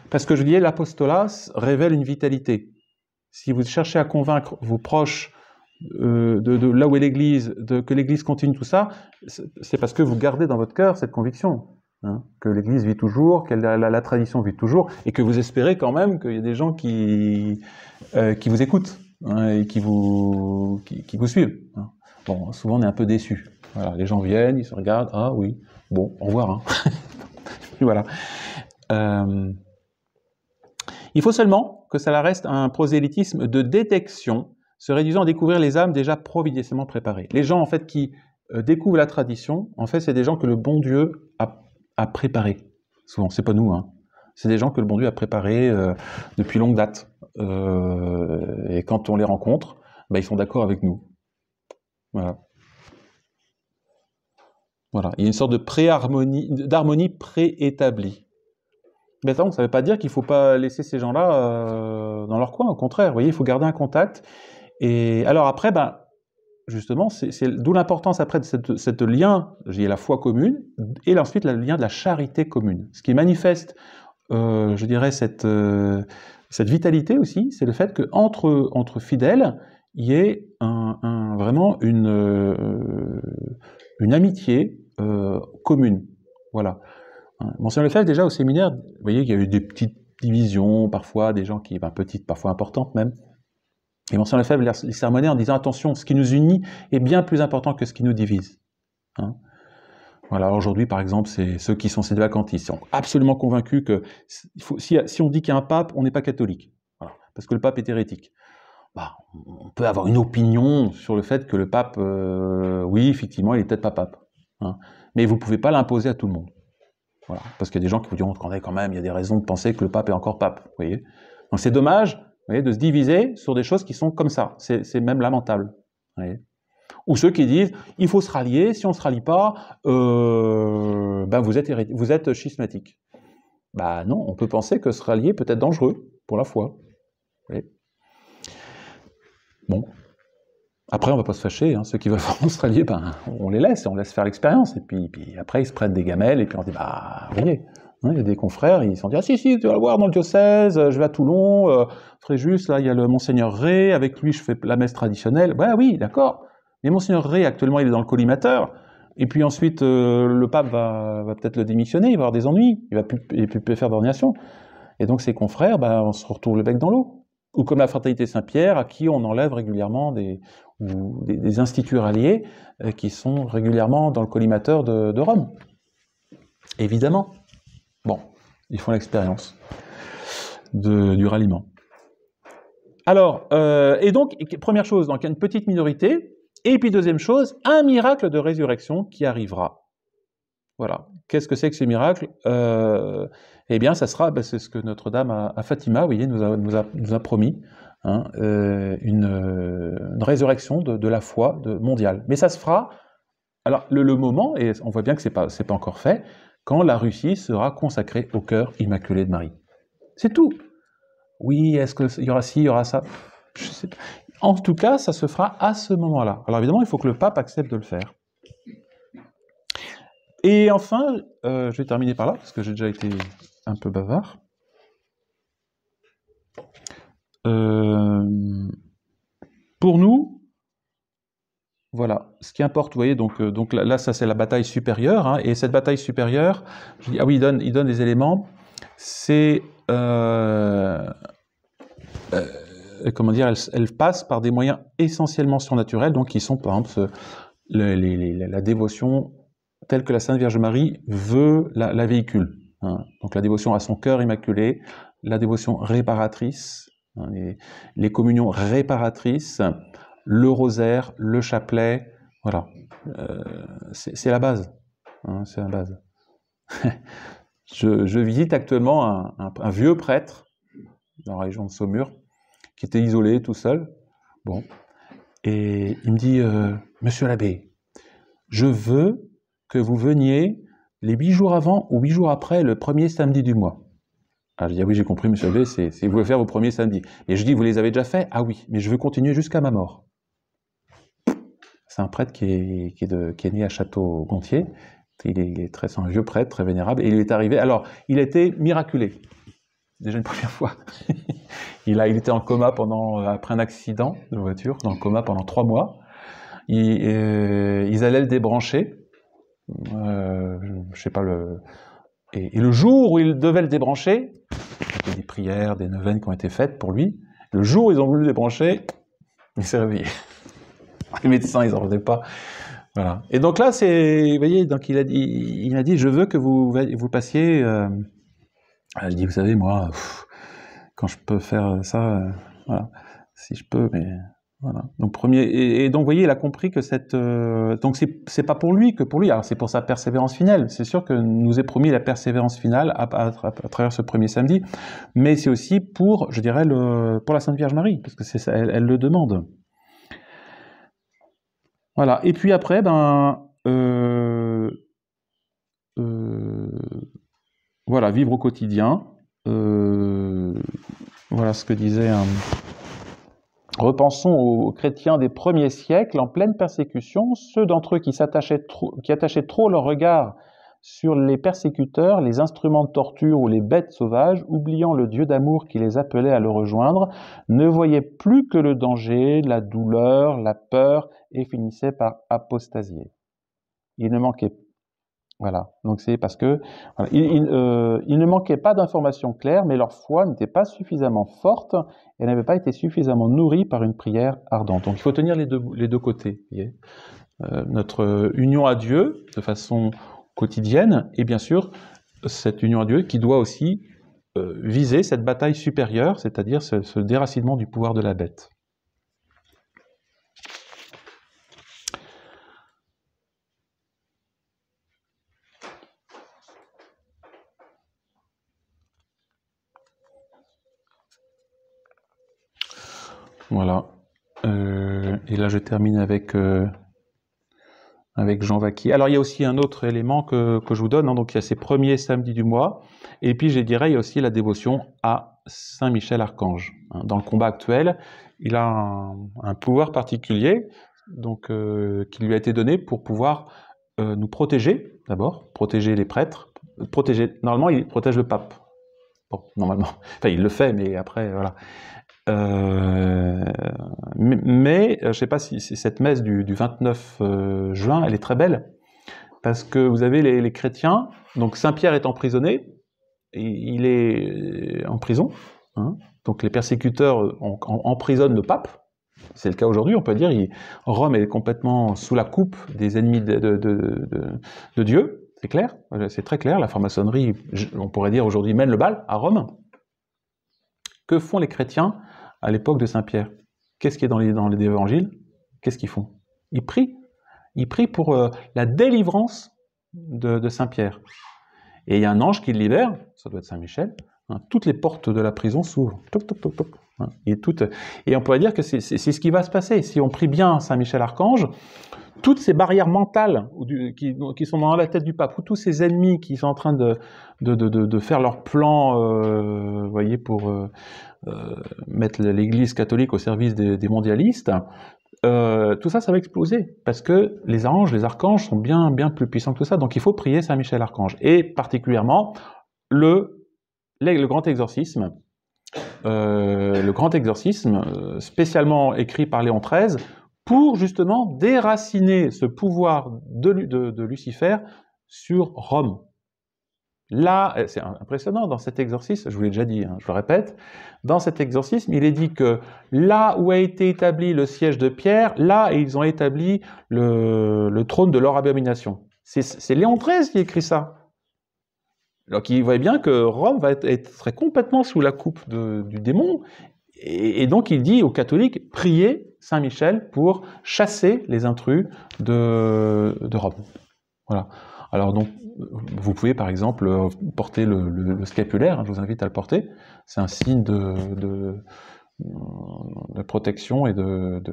Parce que je disais, l'apostolat révèle une vitalité. Si vous cherchez à convaincre vos proches de là où est l'Église, que l'Église continue tout ça, c'est parce que vous gardez dans votre cœur cette conviction, hein, que l'Église vit toujours, que la tradition vit toujours, et que vous espérez quand même qu'il y a des gens qui vous écoutent, hein, et qui vous suivent. Hein. Bon, souvent on est un peu déçus. Voilà, les gens viennent, ils se regardent, ah oui, bon, au revoir. Hein. Voilà. Il faut seulement que ça reste un prosélytisme de détection, se réduisant à découvrir les âmes déjà providentiellement préparées. Les gens, en fait, qui découvrent la tradition, en fait, c'est des gens que le bon Dieu a préparés. Souvent, c'est pas nous, hein. C'est des gens que le bon Dieu a préparés depuis longue date. Et quand on les rencontre, ils sont d'accord avec nous. Voilà. Voilà. Il y a une sorte d'harmonie préétablie. Mais attends, ça ne veut pas dire qu'il ne faut pas laisser ces gens-là dans leur coin. Au contraire, vous voyez, il faut garder un contact. Et alors après, ben, justement, c'est d'où l'importance après de cette lien, j'ai la foi commune, et ensuite le lien de la charité commune. Ce qui manifeste, je dirais, cette vitalité aussi, c'est le fait qu'entre fidèles, il y ait vraiment une amitié commune. Voilà. Monseigneur Lefebvre, déjà au séminaire, vous voyez qu'il y a eu des petites divisions, parfois, des gens qui, petites, parfois importantes même. Et Monseigneur Lefebvre les sermonnait en disant attention, ce qui nous unit est bien plus important que ce qui nous divise. Hein. Voilà, aujourd'hui, par exemple, c'est ceux qui sont sédévacantistes, sont absolument convaincus que si on dit qu'il y a un pape, on n'est pas catholique. Voilà, parce que le pape est hérétique. Bah, on peut avoir une opinion sur le fait que le pape, oui, effectivement, il est peut-être pas pape. Hein, mais vous ne pouvez pas l'imposer à tout le monde. Voilà, parce qu'il y a des gens qui vous diront quand même, il y a des raisons de penser que le pape est encore pape. Vous voyez. Donc c'est dommage, vous voyez, de se diviser sur des choses qui sont comme ça. C'est même lamentable. Vous voyez. Ou ceux qui disent il faut se rallier, si on ne se rallie pas, ben vous êtes schismatique. Ben non, on peut penser que se rallier peut être dangereux pour la foi. Vous voyez. Bon. Après, on ne va pas se fâcher. Hein. Ceux qui veulent vraiment se rallier, ben, on laisse faire l'expérience. Et puis après, ils se prennent des gamelles, et puis on dit, bah, vous voyez, hein, il y a des confrères, ils se sont dit, ah si, tu vas le voir dans le diocèse, je vais à Toulon, Fréjus, là, il y a le Monseigneur Ré, avec lui, je fais la messe traditionnelle. Ouais, oui, d'accord. Mais Monseigneur Ré, actuellement, il est dans le collimateur. Et puis ensuite, le pape va peut-être le démissionner, il va avoir des ennuis, il ne va plus faire d'ordination. Et donc, ces confrères, ben, on se retrouve le bec dans l'eau. Ou comme la Fraternité Saint-Pierre, à qui on enlève régulièrement des instituts ralliés qui sont régulièrement dans le collimateur de Rome. Évidemment. Bon, ils font l'expérience du ralliement. Alors, et donc, première chose, donc il y a une petite minorité, et puis deuxième chose, un miracle de résurrection qui arrivera. Voilà. Qu'est-ce que c'est que ce miracle? Eh bien, ça sera, c'est ce que Notre-Dame à Fatima, vous voyez, nous a promis, hein, une résurrection de la foi mondiale. Mais ça se fera, alors le moment, et on voit bien que c'est pas encore fait, quand la Russie sera consacrée au cœur immaculé de Marie. C'est tout. Oui, est-ce qu'il y aura ci, il y aura ça? Je sais pas. En tout cas, ça se fera à ce moment-là. Alors évidemment, il faut que le pape accepte de le faire. Et enfin, je vais terminer par là, parce que j'ai déjà été un peu bavard. Pour nous, voilà, ce qui importe, vous voyez, donc là, ça c'est la bataille supérieure, hein, et cette bataille supérieure, je dis, ah oui, il donne les éléments, c'est, comment dire, elle passe par des moyens essentiellement surnaturels, donc qui sont, par exemple, la dévotion telle que la Sainte Vierge Marie veut la véhicule. Hein. Donc la dévotion à son cœur immaculé, la dévotion réparatrice, hein, les communions réparatrices, le rosaire, le chapelet, voilà. C'est la base. Hein, c'est la base. Je visite actuellement un vieux prêtre dans la région de Saumur, qui était isolé, tout seul. Bon. Et il me dit, Monsieur l'abbé, je veux que vous veniez les 8 jours avant ou 8 jours après le premier samedi du mois. Alors je dis, ah oui, j'ai compris, monsieur l'abbé, c'est vous voulez faire vos premiers samedis. Et je dis, vous les avez déjà faits? Ah oui, mais je veux continuer jusqu'à ma mort. C'est un prêtre qui est né à Château-Gontier. C'est un vieux prêtre, très vénérable. Et il est arrivé, alors, il a été miraculé. Déjà une première fois. il était en coma après un accident de voiture, dans le coma pendant 3 mois. Ils allaient le débrancher. Je sais pas et le jour où ils devaient le débrancher, il y a des prières, des neuvaines qui ont été faites pour lui. Le jour où ils ont voulu le débrancher, il s'est réveillé. Les médecins, ils n'en revenaient pas. Voilà. Et donc là, vous voyez, donc il m'a dit, je veux que vous passiez. Je dis, vous savez, moi, quand je peux faire ça, voilà, si je peux, mais. Voilà. Donc et donc vous voyez, il a compris que donc c'est pas pour lui que pour lui. Alors c'est pour sa persévérance finale. C'est sûr que nous est promis la persévérance finale à travers ce premier samedi, mais c'est aussi pour, je dirais, pour la Sainte Vierge Marie, parce que c'est ça, elle le demande. Voilà. Et puis après, voilà, vivre au quotidien. Voilà ce que disait un... Repensons aux chrétiens des premiers siècles en pleine persécution, ceux d'entre eux qui attachaient trop leur regard sur les persécuteurs, les instruments de torture ou les bêtes sauvages, oubliant le Dieu d'amour qui les appelait à le rejoindre, ne voyaient plus que le danger, la douleur, la peur et finissaient par apostasier. Il ne manquait Voilà, donc c'est parce que voilà, il ne manquait pas d'informations claires, mais leur foi n'était pas suffisamment forte et n'avait pas été suffisamment nourrie par une prière ardente. Donc il faut tenir les deux côtés. Vous voyez, notre union à Dieu de façon quotidienne et bien sûr cette union à Dieu qui doit aussi viser cette bataille supérieure, c'est-à-dire ce déracinement du pouvoir de la bête. Voilà. Et là, je termine avec Jean Vaquier. Alors, il y a aussi un autre élément que je vous donne. Hein. Donc, il y a ces premiers samedis du mois. Et puis, je dirais, il y a aussi la dévotion à Saint Michel Archange. Hein. Dans le combat actuel, il a un pouvoir particulier donc, qui lui a été donné pour pouvoir nous protéger, d'abord, protéger les prêtres. Normalement, il protège le pape. Bon, normalement. Enfin, il le fait, mais après, voilà. Mais je ne sais pas si cette messe du 29 juin, elle est très belle, parce que vous avez les chrétiens, donc Saint-Pierre est emprisonné, et il est en prison, hein, donc les persécuteurs emprisonnent le pape, c'est le cas aujourd'hui, on peut dire, Rome est complètement sous la coupe des ennemis de Dieu, c'est clair, c'est très clair, la franc-maçonnerie, on pourrait dire aujourd'hui, mène le bal à Rome. Que font les chrétiens à l'époque de Saint-Pierre? Qu'est-ce qui est dans les évangiles? Qu'est-ce qu'ils font? Ils prient. Ils prient pour la délivrance de Saint-Pierre. Et il y a un ange qui le libère, ça doit être Saint-Michel, hein, toutes les portes de la prison s'ouvrent. Toc, toc, toc, toc, hein, et on pourrait dire que c'est ce qui va se passer. Si on prie bien Saint-Michel Archange, toutes ces barrières mentales qui sont dans la tête du pape, ou tous ces ennemis qui sont en train de faire leur plan, vous voyez, pour mettre l'Église catholique au service des mondialistes, tout ça va exploser, parce que les anges, les archanges sont bien plus puissants que tout ça, donc il faut prier Saint Michel Archange, et particulièrement le grand exorcisme, spécialement écrit par Léon XIII, pour justement déraciner ce pouvoir de Lucifer sur Rome. Là, c'est impressionnant, dans cet exorcisme, je vous l'ai déjà dit, hein, je le répète, dans cet exorcisme, il est dit que là où a été établi le siège de Pierre, là, ils ont établi le trône de leur abomination. C'est Léon XIII qui écrit ça. Donc il voyait bien que Rome va être complètement sous la coupe du démon, et donc il dit aux catholiques, priez Saint Michel pour chasser les intrus de Rome. Voilà. Alors donc, vous pouvez par exemple porter le scapulaire, hein, je vous invite à le porter, c'est un signe de protection et de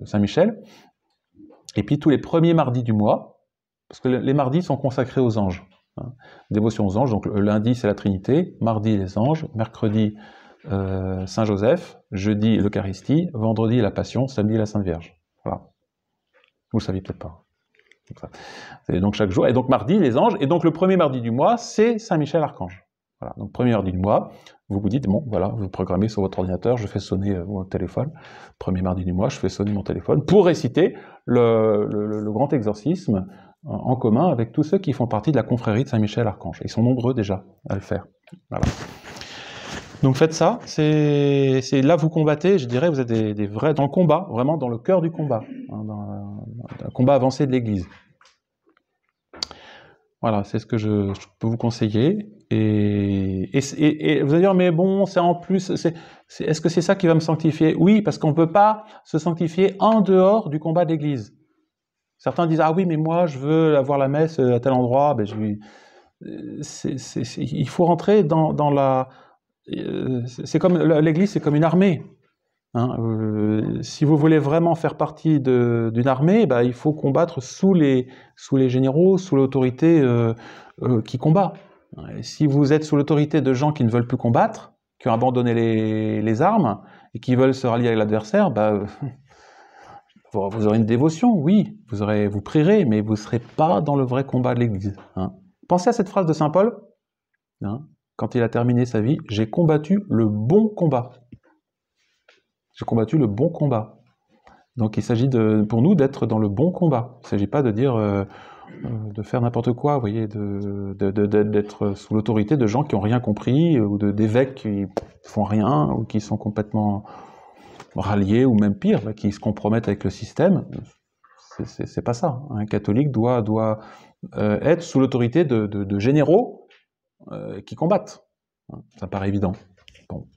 Saint Michel. Et puis tous les premiers mardis du mois, parce que les mardis sont consacrés aux anges, hein, dévotion aux anges, donc le lundi c'est la Trinité, mardi les anges, mercredi Saint Joseph, jeudi l'Eucharistie, vendredi la Passion, samedi la Sainte Vierge. Voilà. Vous le saviez peut-être pas. Et donc chaque jour, et donc mardi les anges, et donc le premier mardi du mois, c'est Saint Michel Archange. Voilà. Donc premier mardi du mois, vous vous dites, bon voilà, vous programmez sur votre ordinateur, je fais sonner mon téléphone, premier mardi du mois, je fais sonner mon téléphone, pour réciter le grand exorcisme en commun avec tous ceux qui font partie de la confrérie de Saint Michel Archange. Ils sont nombreux déjà à le faire. Voilà. Donc faites ça, c'est là vous combattez, je dirais, vous êtes des vrais dans le combat, vraiment dans le cœur du combat, hein, dans un combat avancé de l'Église. Voilà, c'est ce que je peux vous conseiller. Et vous allez dire, mais bon, c'est en plus, est-ce que c'est ça qui va me sanctifier? Oui, parce qu'on ne peut pas se sanctifier en dehors du combat de l'Église. Certains disent, ah oui, mais moi, je veux avoir la messe à tel endroit. Ben, il faut rentrer dans la... c'est comme l'Église, c'est comme une armée. Hein, si vous voulez vraiment faire partie d'une armée, bah, il faut combattre sous les généraux, sous l'autorité qui combat. Et si vous êtes sous l'autorité de gens qui ne veulent plus combattre, qui ont abandonné les armes et qui veulent se rallier avec l'adversaire, bah, vous aurez une dévotion, oui, vous prierez, mais vous ne serez pas dans le vrai combat de l'Église. Hein. Pensez à cette phrase de saint Paul, hein, quand il a terminé sa vie, « J'ai combattu le bon combat ». J'ai combattu le bon combat. Donc il s'agit pour nous d'être dans le bon combat. Il ne s'agit pas de dire, de faire n'importe quoi, vous voyez, d'être sous l'autorité de gens qui n'ont rien compris, ou d'évêques qui font rien, ou qui sont complètement ralliés, ou même pire, qui se compromettent avec le système. C'est pas ça. Un catholique doit être sous l'autorité de généraux qui combattent. Ça paraît évident. Bon.